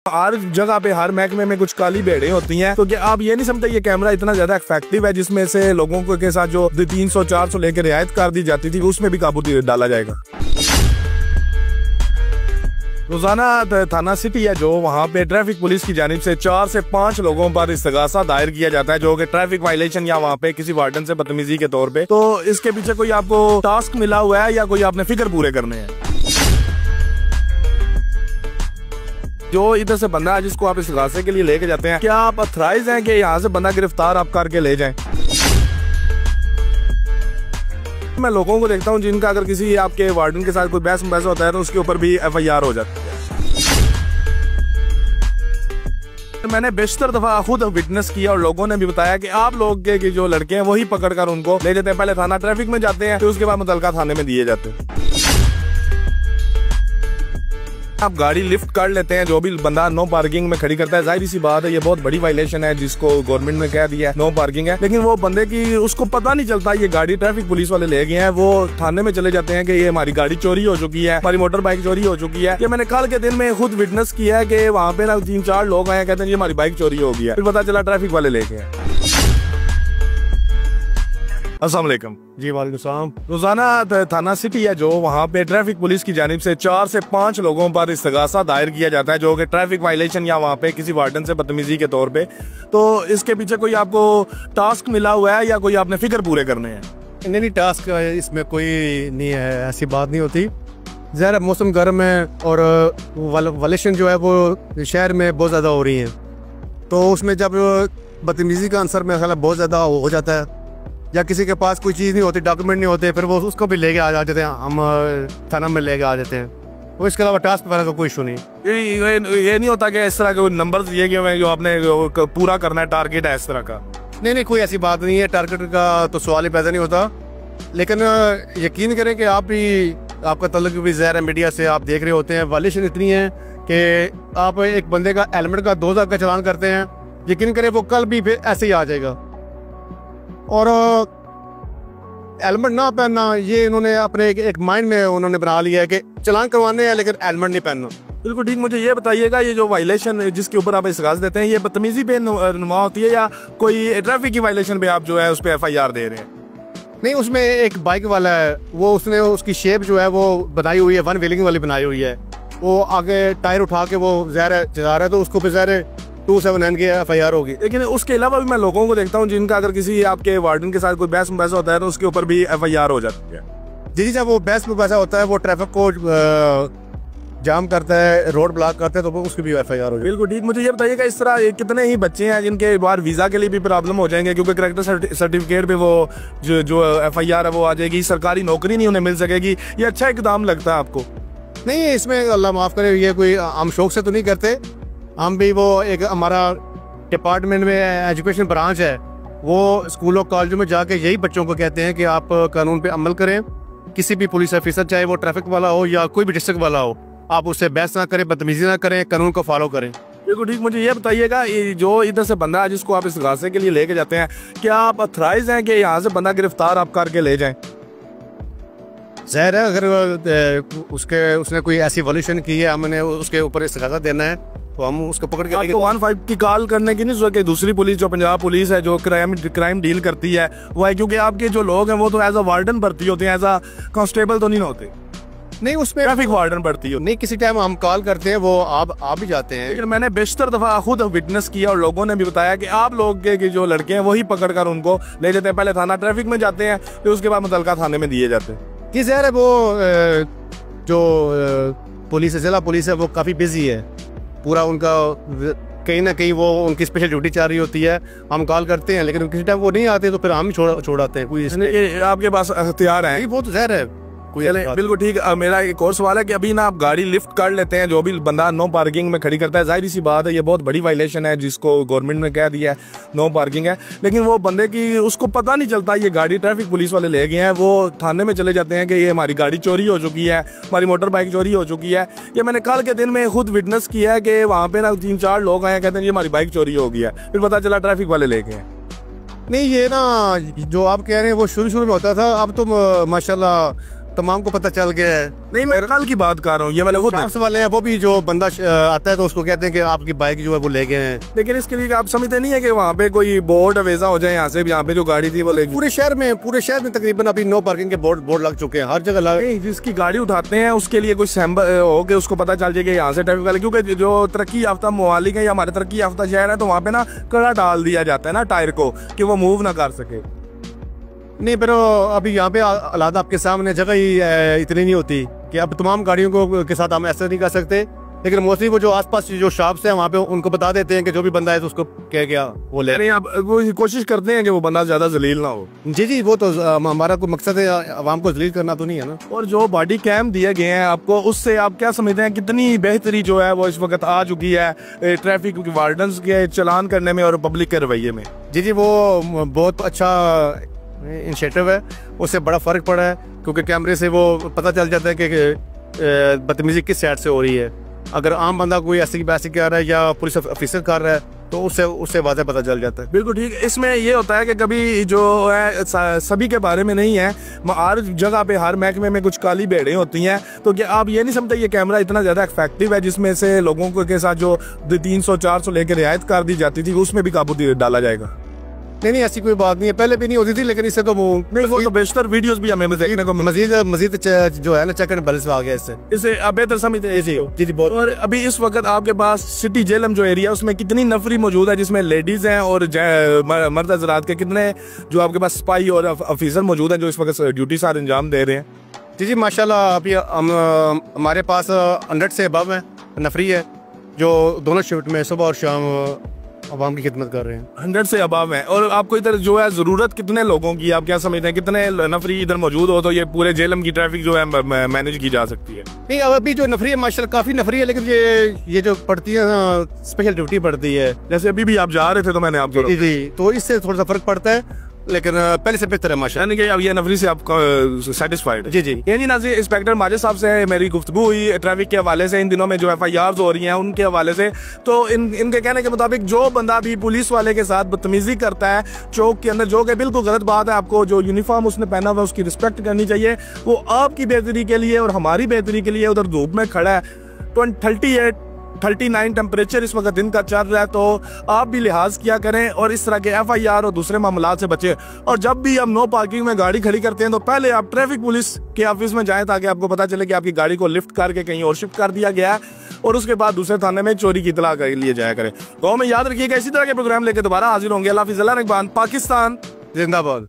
हर जगह पे हर महकमे में कुछ काली भेड़ें होती हैं, तो क्या आप ये नहीं समझते ये कैमरा इतना ज्यादा इफेक्टिव है जिसमें से लोगों को के साथ जो 300-400 लेकर रियायत कर दी जाती थी उसमें भी काबू डाला जाएगा। रोजाना थाना सिटी है जो वहाँ पे ट्रैफिक पुलिस की जानिब से 4 से 5 लोगों पर इस्तगासा दायर किया जाता है जो कि ट्रैफिक वायलेशन या वहाँ पे किसी वार्डन से बदतमीजी के तौर पे। तो इसके पीछे कोई आपको टास्क मिला हुआ है या कोई आपने फिक्र पूरे करने हैं? जो इधर से बंदा है जिसको आप इस्तगासे के लिए लेके जाते हैं, क्या आप अथराइज हैं कि यहाँ से बंदा गिरफ्तार आप करके ले जाएं? मैं लोगों को देखता हूँ जिनका अगर किसी आपके वार्डन के साथ कोई बहस होता है तो उसके ऊपर भी FIR हो जाती है। मैंने बेशतर दफा खुद विटनेस किया और लोगों ने भी बताया कि आप लोग के जो लड़के हैं वही पकड़कर उनको ले जाते हैं, पहले थाना ट्रैफिक में जाते हैं फिर उसके बाद मुतलका थाने में दिए जाते हैं। आप गाड़ी लिफ्ट कर लेते हैं, जो भी बंदा नो पार्किंग में खड़ी करता है, जाहिर सी बात है ये बहुत बड़ी वायलेशन है जिसको गवर्नमेंट ने कह दिया है नो पार्किंग है, लेकिन वो बंदे की उसको पता नहीं चलता ये गाड़ी ट्रैफिक पुलिस वाले ले गए हैं, वो थाने में चले जाते हैं कि ये हमारी गाड़ी चोरी हो चुकी है, हमारी मोटर बाइक चोरी हो चुकी है। ये मैंने कल के दिन में खुद विटनेस किया है कि वहाँ पे ना 3-4 लोग आए कहते हैं ये हमारी बाइक चोरी हो गई है, फिर पता चला ट्रैफिक वाले ले गए। अस्सलाम वालेकुम जी, वालेकुम सलाम। रोजाना थाना सिटी है जो वहाँ पे ट्रैफिक पुलिस की जानिब से 4 से 5 लोगों पर इस्तगासा दायर किया जाता है जो कि ट्रैफिक वायलेशन या वहाँ पे किसी वार्डन से बदतमीजी के तौर पे। तो इसके पीछे कोई आपको टास्क मिला हुआ है या कोई आपने फिक्र पूरे करने हैं? नहीं, टास्क इसमें कोई नहीं है, ऐसी बात नहीं होती। ज़रा मौसम गर्म है और वायलेशन जो है वो शहर में बहुत ज़्यादा हो रही है, तो उसमें जब बदतमीजी का आंसर मेरा ख्याल बहुत ज़्यादा हो जाता है या किसी के पास कोई चीज़ नहीं होती, डॉक्यूमेंट नहीं होते, फिर वो उसको भी लेके आ जाते हैं, हम थाना में लेके आ जाते हैं। वो इसके अलावा टास्क वगैरह का कोई इशू नहीं। ये नहीं होता कि इस तरह के नंबर दिए गए हैं जो आपने पूरा करना है, टारगेट है इस तरह का? नहीं, कोई ऐसी बात नहीं है, टारगेट का तो सवाल ही पैदा नहीं होता। लेकिन यकीन करें कि आप भी, आपका तल्लुक भी ज़ाहिर है मीडिया से, आप देख रहे होते हैं वायलेशन इतनी है कि आप एक बंदे का हेलमेट का 2000 का चालान करते हैं, यकीन करें वो कल भी फिर ऐसे ही आ जाएगा। और हेलमेट ना पहनना ये इन्होंने अपने एक माइंड में उन्होंने बना लिया है कि चालान करवाने हैं लेकिन हेलमेट नहीं पहनना। बिल्कुल ठीक। मुझे ये बताइएगा ये जो वायलेशन जिसके ऊपर आप इस्तगासा देते हैं ये बदतमीजी पे नुमा होती है या कोई ट्रैफिक की वायलेशन पे आप जो है उस पर FIR दे रहे हैं? नहीं, उसमें एक बाइक वाला है, वो उसने उसकी शेप जो है वो बनाई हुई है, वन व्हीलिंग वाली बनाई हुई है, वो आगे टायर उठा के वो ज़ाहिर चला रहा है, तो उसको फिर ज़ाहिर 279 की FIR होगी। लेकिन उसके अलावा भी मैं लोगों को देखता हूँ जिनका अगर किसी आपके वार्डन के साथ कोई बहस होता है तो उसके ऊपर भी FIR हो जाती है। जी, जब वो बहस होता है वो ट्रैफिक को जाम करता है, रोड ब्लॉक करता है, तो उसकी भी FIR हो जाती है। बिल्कुल ठीक। मुझे ये बताइएगा इस तरह कितने ही बच्चे हैं जिनके बार वीजा के लिए भी प्रॉब्लम हो जाएंगे क्योंकि कैरेक्टर सर्टिफिकेट पे वो जो FIR है वो आ जाएगी, सरकारी नौकरी नहीं उन्हें मिल सकेगी। ये अच्छा इकदाम लगता है आपको? नहीं, इसमें अल्लाह माफ़ करे, ये कोई हम शौक से तो नहीं करते, हम भी वो एक हमारा डिपार्टमेंट में एजुकेशन ब्रांच है, वो स्कूलों कॉलेजों में जाके यही बच्चों को कहते हैं कि आप कानून पे अमल करें। किसी भी पुलिस ऑफिसर चाहे वो ट्रैफिक वाला हो या कोई भी डिस्ट्रिक्ट वाला हो, आप उससे बहस ना करें, बदतमीजी ना करें, कानून को फॉलो करें। बिल्कुल ठीक। मुझे ये बताइएगा जो इधर से बंदा है जिसको आप इस्तगासे के लिए लेके जाते हैं, क्या आप अथराइज हैं कि यहाँ से बंदा गिरफ्तार आप करके ले जाएं? ज़ाहिर है अगर उसने कोई ऐसी वायलेशन की है, हमने उसके ऊपर इस्तगासा देना है तो हम उसको पकड़ के। आपको 15 की कॉल करने की नहीं जरूरत है। दूसरी पुलिस जो पंजाब पुलिस है जो क्राइम डील करती है वो है, क्योंकि आपके जो लोग हैं वो तो एज अ वार्डन भर्ती होते हैं, एज अ कांस्टेबल तो नहीं होते। नहीं, उसमें ट्रैफिक वार्डन भर्ती हो नहीं, किसी टाइम हम कॉल करते हैं वो आप भी जाते हैं। लेकिन मैंने बेशतर दफा खुद विटनेस किया और लोगों ने भी बताया कि आप लोग के जो लड़के हैं वही पकड़कर उनको ले जाते हैं, पहले थाना ट्रैफिक में जाते हैं फिर उसके बाद मुतलका थाने में दिए जाते हैं। कि ज़ाहिर है वो जो पुलिस है, जिला पुलिस है, वो काफ़ी बिजी है, पूरा उनका कहीं ना कहीं वो उनकी स्पेशल ड्यूटी चल रही होती है, हम कॉल करते हैं लेकिन किसी टाइम वो नहीं आते तो फिर हम ही छोड़ाते हैं। कोई आपके पास अख्तियार है? वो तो ज़ाहिर है। बिल्कुल ठीक। मेरा एक और सवाल है कि अभी ना आप गाड़ी लिफ्ट कर लेते हैं, जो भी बंदा नो पार्किंग में खड़ी करता है, जाहिर सी बात है ये बहुत बड़ी वायलेशन है जिसको गवर्नमेंट ने कह दिया है नो पार्किंग है, लेकिन वो बंदे की उसको पता नहीं चलता ये गाड़ी ट्रैफिक पुलिस वाले ले गए हैं, वो थाने में चले जाते हैं कि ये हमारी गाड़ी चोरी हो चुकी है, हमारी मोटर बाइक चोरी हो चुकी है। ये मैंने कल के दिन में खुद विटनेस किया है कि वहाँ पे ना 3-4 लोग आए कहते हैं ये हमारी बाइक चोरी हो गई है, फिर पता चला ट्रैफिक वाले ले गए। नहीं, ये ना जो आप कह रहे हैं वो शुरू में होता था, अब तो माशाल्लाह तमाम को पता चल गया है। नहीं, मैं कल की बात कर रहा हूँ, ये वाले खुद वाले हैं, वो भी जो बंदा आता है तो उसको कहते हैं कि आपकी बाइक जो है वो ले गए हैं। लेकिन इसके लिए आप समझते नहीं है कि वहाँ पे कोई बोर्ड अवेजा हो जाए यहाँ से, यहाँ पे जो गाड़ी थी वो ले। पूरे शहर में तकरीबन अभी नो पार्किंग के बोर्ड लग चुके हैं, हर जगह लगे। जिसकी गाड़ी उठाते हैं उसके लिए कोई सैंपल हो के उसको पता चल जाए कि यहाँ से ट्रैफिक वाले, क्योंकि जो तरक्की याफ्ता ममालिक है या हमारे तरक्की याफ्ता शहर है तो वहाँ पे ना कड़ा डाल दिया जाता है ना टायर को कि वो मूव ना कर सके। नहीं, पर अभी यहाँ पे हालात आपके सामने, जगह ही इतनी नहीं होती कि अब तमाम गाड़ियों के साथ हम ऐसा नहीं कर सकते। लेकिन मोस्टली वो जो आसपास जो शॉप्स हैं वहाँ पे उनको बता देते हैं कि जो भी बंदा है तो उसको कह गया वो ले। नहीं, आप वो कोशिश करते हैं कि वो बंदा ज्यादा जलील ना हो। जी, वो तो हमारा कोई मकसद है आवाम को जलील करना तो नहीं है ना। और जो बॉडी कैम दिए गए हैं आपको, उससे आप क्या समझते हैं कितनी बेहतरी जो है वो इस वक्त आ चुकी है ट्रैफिक वार्डन्स के चलान करने में और पब्लिक के रवैये में? जी, वो बहुत अच्छा इनिशिएटिव है, उससे बड़ा फर्क पड़ा है क्योंकि कैमरे से वो पता चल जाता है कि बदतमीजी किस साइड से हो रही है। अगर आम बंदा कोई ऐसी बैसी कर रहा है या पुलिस ऑफिसर कर रहा है तो उससे वाज़ेह पता चल जाता है। बिल्कुल ठीक। इसमें ये होता है कि कभी जो है सभी के बारे में नहीं है, हर जगह पे हर महकमे में कुछ काली भेड़ें होती हैं। तो क्या आप ये नहीं समझते ये कैमरा इतना ज़्यादा इफेक्टिव है जिसमें से लोगों के साथ जो 300-400 लेकर रियायत कर दी जाती थी उसमें भी काबू डाला जाएगा? नहीं, ऐसी कोई बात नहीं है, पहले भी नहीं होती थी, लेकिन इससे तो वो तो बेशतर वीडियोस भी हमें देखने को मजीद जो है ना चेक एंड बैलेंस में आ गया इससे आप बेहतर समझते हैं। जी बहुत। और अभी इस वक्त आपके पास सिटी जेलम जो एरिया उसमें कितनी नफरी मौजूद है जिसमें लेडीज हैं और मर्द हजरात के कितने जो आपके पास स्पाई और ऑफिसर मौजूद हैं जो इस वक्त ड्यूटी सार अंजाम दे रहे हैं? जी माशाल्लाह, अभी हमारे पास 100 से अबव है नफरी है जो दोनों शिफ्ट में सुबह और शाम अवाम की खिदमत कर रहे हैं। 100 से अबाव है। और आपको इधर जो है जरूरत कितने लोगों की, आप क्या समझते हैं कितने नफरी इधर मौजूद हो तो ये पूरे जेलम की ट्रैफिक जो है मैनेज की जा सकती है? नहीं, अभी जो नफरी है माशाल्लाह काफी नफरी है, लेकिन ये जो पड़ती है स्पेशल ड्यूटी पड़ती है, जैसे अभी भी आप जा रहे थे तो मैंने आपको जी, तो इससे थोड़ा सा फर्क पड़ता है, लेकिन पहले से बेहतर है माशाल्लाह। यानी कि ये नफरी से आप सेटिस्फाइड? जी। यानी नाज़रीन, इंस्पेक्टर माजिद साहब से मेरी गुफ्तगू हुई ट्रैफिक के हवाले से, इन दिनों में जो FIRs हो रही हैं उनके हवाले से। तो इनके कहने के मुताबिक जो बंदा भी पुलिस वाले के साथ बदतमीजी करता है चौक के अंदर, जो कि बिल्कुल गलत बात है, आपको जो यूनिफॉर्म उसने पहना हुआ उसकी रिस्पेक्ट करनी चाहिए। वो आपकी बेहतरी के लिए और हमारी बेहतरी के लिए उधर धूप में खड़ा है, 38-39 टेम्परेचर इस वक्त दिन का चल रहा है, तो आप भी लिहाज किया करें और इस तरह के FIR और दूसरे मामलात से बचें। और जब भी हम नो पार्किंग में गाड़ी खड़ी करते हैं तो पहले आप ट्रैफिक पुलिस के ऑफिस में जाएं ताकि आपको पता चले कि आपकी गाड़ी को लिफ्ट करके कहीं और शिफ्ट कर दिया गया है, और उसके बाद दूसरे थाने में चोरी की इतला कर लिए जाया करें। तो हमें याद रखिएगा, इसी तरह के प्रोग्राम लेकर दोबारा हाजिर होंगे। अल्लाह हाफिज़, अल्लाह निगहबान, पाकिस्तान जिंदाबाद।